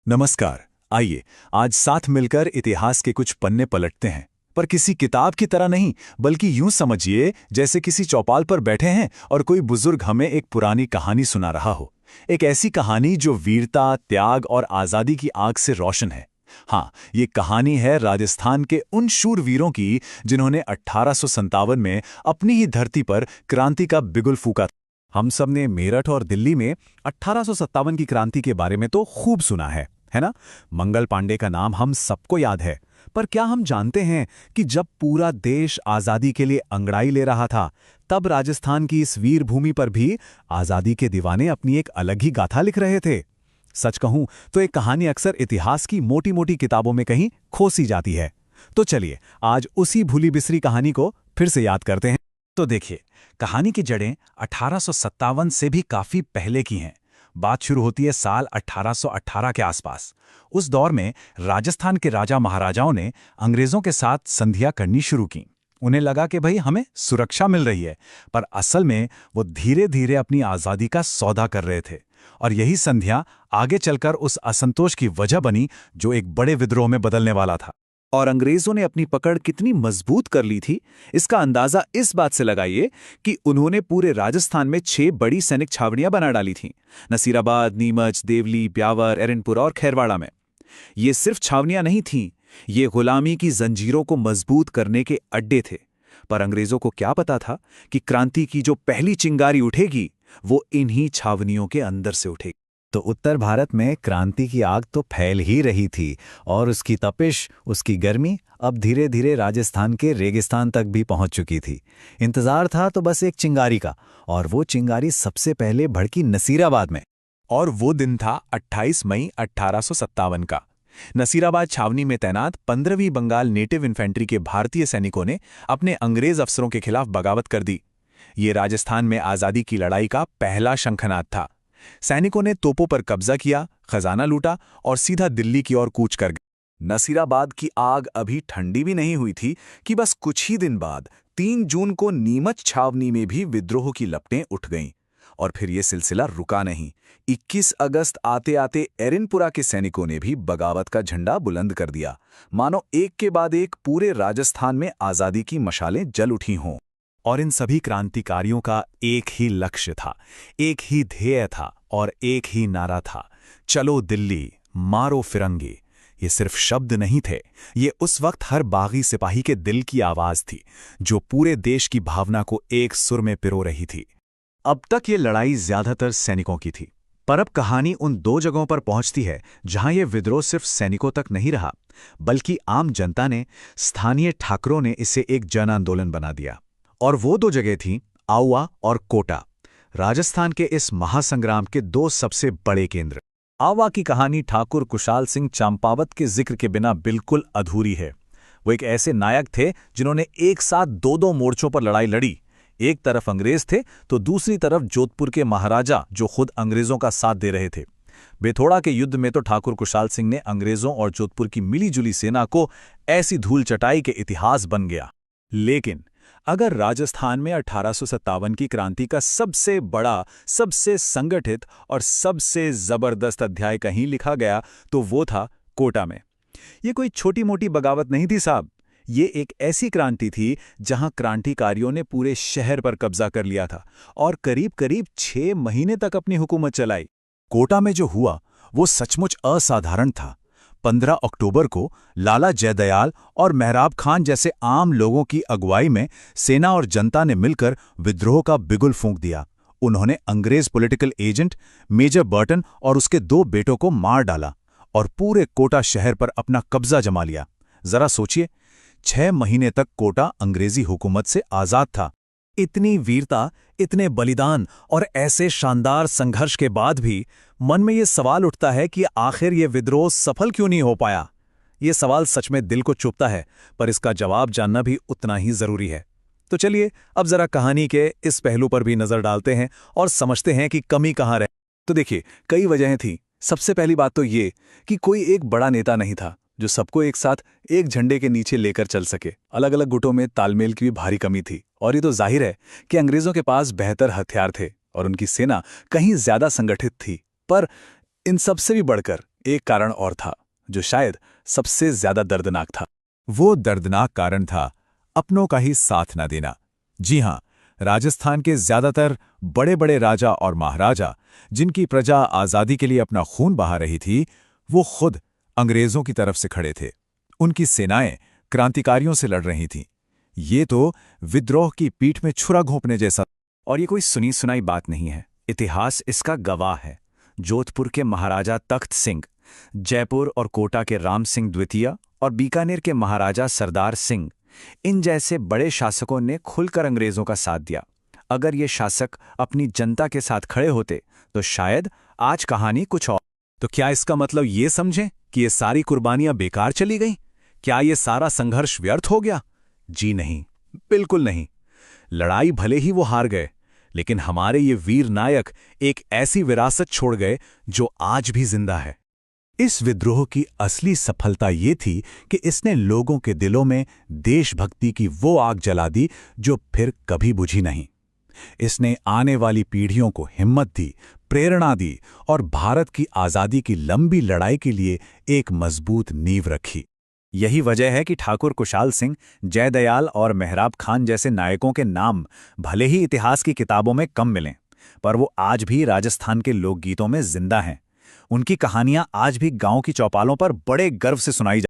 नमस्कार। आइए आज साथ मिलकर इतिहास के कुछ पन्ने पलटते हैं, पर किसी किताब की तरह नहीं, बल्कि यूं समझिए जैसे किसी चौपाल पर बैठे हैं और कोई बुजुर्ग हमें एक पुरानी कहानी सुना रहा हो। एक ऐसी कहानी जो वीरता, त्याग और आज़ादी की आग से रोशन है। हाँ, ये कहानी है राजस्थान के उन शूरवीरों की जिन्होंने 1857 में अपनी ही धरती पर क्रांति का बिगुल फूंका। हम सब ने मेरठ और दिल्ली में 1857 की क्रांति के बारे में तो खूब सुना है ना? मंगल पांडे का नाम हम सबको याद है। पर क्या हम जानते हैं कि जब पूरा देश आज़ादी के लिए अंगड़ाई ले रहा था, तब राजस्थान की इस वीर भूमि पर भी आज़ादी के दीवाने अपनी एक अलग ही गाथा लिख रहे थे। सच कहूं तो एक कहानी अक्सर इतिहास की मोटी मोटी किताबों में कहीं खोसी जाती है। तो चलिए आज उसी भूली बिसरी कहानी को फिर से याद करते हैं। तो देखिए, कहानी की जड़ें 1857 से भी काफी पहले की हैं। बात शुरू होती है साल 1818 के आसपास। उस दौर में राजस्थान के राजा महाराजाओं ने अंग्रेजों के साथ संधियां करनी शुरू की। उन्हें लगा कि भाई हमें सुरक्षा मिल रही है, पर असल में वो धीरे धीरे अपनी आज़ादी का सौदा कर रहे थे। और यही संधियां आगे चलकर उस असंतोष की वजह बनी जो एक बड़े विद्रोह में बदलने वाला था। और अंग्रेजों ने अपनी पकड़ कितनी मजबूत कर ली थी, इसका अंदाजा इस बात से लगाइए कि उन्होंने पूरे राजस्थान में 6 बड़ी सैनिक छावनियां बना डाली थीं। नसीराबाद, नीमच, देवली, ब्यावर, एरनपुर और खैरवाड़ा में। ये सिर्फ छावनियां नहीं थीं, ये गुलामी की जंजीरों को मजबूत करने के अड्डे थे। पर अंग्रेजों को क्या पता था कि क्रांति की जो पहली चिंगारी उठेगी, वो इन्हीं छावनियों के अंदर से उठेगी। तो उत्तर भारत में क्रांति की आग तो फैल ही रही थी, और उसकी तपिश, उसकी गर्मी अब धीरे धीरे राजस्थान के रेगिस्तान तक भी पहुंच चुकी थी। इंतजार था तो बस एक चिंगारी का, और वो चिंगारी सबसे पहले भड़की नसीराबाद में। और वो दिन था 28 मई 1857 का। नसीराबाद छावनी में तैनात 15वीं बंगाल नेटिव इन्फेंट्री के भारतीय सैनिकों ने अपने अंग्रेज अफसरों के खिलाफ बगावत कर दी। ये राजस्थान में आज़ादी की लड़ाई का पहला शंखनाद था। सैनिकों ने तोपों पर कब्जा किया, खजाना लूटा और सीधा दिल्ली की ओर कूच कर गए। नसीराबाद की आग अभी ठंडी भी नहीं हुई थी कि बस कुछ ही दिन बाद 3 जून को नीमच छावनी में भी विद्रोह की लपटें उठ गईं। और फिर ये सिलसिला रुका नहीं। 21 अगस्त आते आते एरनपुरा के सैनिकों ने भी बगावत का झंडा बुलंद कर दिया, मानो एक के बाद एक पूरे राजस्थान में आज़ादी की मशालें जल उठी हों। और इन सभी क्रांतिकारियों का एक ही लक्ष्य था, एक ही ध्येय था और एक ही नारा था, चलो दिल्ली, मारो फिरंगी। ये सिर्फ शब्द नहीं थे, ये उस वक्त हर बागी सिपाही के दिल की आवाज थी, जो पूरे देश की भावना को एक सुर में पिरो रही थी। अब तक ये लड़ाई ज्यादातर सैनिकों की थी, पर अब कहानी उन 2 जगहों पर पहुंचती है जहां ये विद्रोह सिर्फ सैनिकों तक नहीं रहा, बल्कि आम जनता ने, स्थानीय ठाकरों ने इसे एक जन आंदोलन बना दिया। और वो 2 जगह थीं आउवा और कोटा, राजस्थान के इस महासंग्राम के 2 सबसे बड़े केंद्र। आउवा की कहानी ठाकुर कुशाल सिंह चंपावत के जिक्र के बिना बिल्कुल अधूरी है। वो एक ऐसे नायक थे जिन्होंने एक साथ 2-2 मोर्चों पर लड़ाई लड़ी। एक तरफ अंग्रेज थे तो दूसरी तरफ जोधपुर के महाराजा, जो खुद अंग्रेजों का साथ दे रहे थे। बेथोड़ा के युद्ध में तो ठाकुर कुशाल सिंह ने अंग्रेजों और जोधपुर की मिलीजुली सेना को ऐसी धूल चटाई के इतिहास बन गया। लेकिन अगर राजस्थान में 1857 की क्रांति का सबसे बड़ा, सबसे संगठित और सबसे जबरदस्त अध्याय कहीं लिखा गया, तो वो था कोटा में। ये कोई छोटी मोटी बगावत नहीं थी साहब, ये एक ऐसी क्रांति थी जहां क्रांतिकारियों ने पूरे शहर पर कब्जा कर लिया था और करीब करीब 6 महीने तक अपनी हुकूमत चलाई। कोटा में जो हुआ वो सचमुच असाधारण था। 15 अक्टूबर को लाला जयदयाल और मेहराब खान जैसे आम लोगों की अगुवाई में सेना और जनता ने मिलकर विद्रोह का बिगुल फूंक दिया। उन्होंने अंग्रेज पॉलिटिकल एजेंट मेजर बर्टन और उसके 2 बेटों को मार डाला और पूरे कोटा शहर पर अपना कब्जा जमा लिया। जरा सोचिए, 6 महीने तक कोटा अंग्रेजी हुकूमत से आजाद था। इतनी वीरता, इतने बलिदान और ऐसे शानदार संघर्ष के बाद भी मन में ये सवाल उठता है कि आखिर ये विद्रोह सफल क्यों नहीं हो पाया। ये सवाल सच में दिल को चुभता है, पर इसका जवाब जानना भी उतना ही जरूरी है। तो चलिए अब जरा कहानी के इस पहलू पर भी नजर डालते हैं और समझते हैं कि कमी कहाँ रहे। तो देखिए, कई वजहें थीं। सबसे पहली बात तो ये कि कोई एक बड़ा नेता नहीं था जो सबको एक साथ एक झंडे के नीचे लेकर चल सके। अलग अलग गुटों में तालमेल की भी भारी कमी थी। और ये तो जाहिर है कि अंग्रेजों के पास बेहतर हथियार थे और उनकी सेना कहीं ज्यादा संगठित थी। पर इन सबसे भी बढ़कर एक कारण और था जो शायद सबसे ज्यादा दर्दनाक था। वो दर्दनाक कारण था अपनों का ही साथ न देना। जी हां, राजस्थान के ज्यादातर बड़े बड़े राजा और महाराजा, जिनकी प्रजा आजादी के लिए अपना खून बहा रही थी, वो खुद अंग्रेजों की तरफ से खड़े थे। उनकी सेनाएं क्रांतिकारियों से लड़ रही थीं। ये तो विद्रोह की पीठ में छुरा घोंपने जैसा। और ये कोई सुनी सुनाई बात नहीं है, इतिहास इसका गवाह है। जोधपुर के महाराजा तख्त सिंह, जयपुर और कोटा के राम सिंह द्वितीय और बीकानेर के महाराजा सरदार सिंह, इन जैसे बड़े शासकों ने खुलकर अंग्रेजों का साथ दिया। अगर ये शासक अपनी जनता के साथ खड़े होते तो शायद आज कहानी कुछ और। तो क्या इसका मतलब ये समझें कि ये सारी कुर्बानियां बेकार चली गईं? क्या ये सारा संघर्ष व्यर्थ हो गया? जी नहीं, बिल्कुल नहीं। लड़ाई भले ही वो हार गए, लेकिन हमारे ये वीर नायक एक ऐसी विरासत छोड़ गए जो आज भी जिंदा है। इस विद्रोह की असली सफलता ये थी कि इसने लोगों के दिलों में देशभक्ति की वो आग जला दी जो फिर कभी बुझी नहीं। इसने आने वाली पीढ़ियों को हिम्मत दी, प्रेरणा दी और भारत की आज़ादी की लंबी लड़ाई के लिए एक मजबूत नींव रखी। यही वजह है कि ठाकुर कुशाल सिंह, जयदयाल और मेहराब खान जैसे नायकों के नाम भले ही इतिहास की किताबों में कम मिलें, पर वो आज भी राजस्थान के लोकगीतों में जिंदा हैं। उनकी कहानियां आज भी गांव की चौपालों पर बड़े गर्व से सुनाई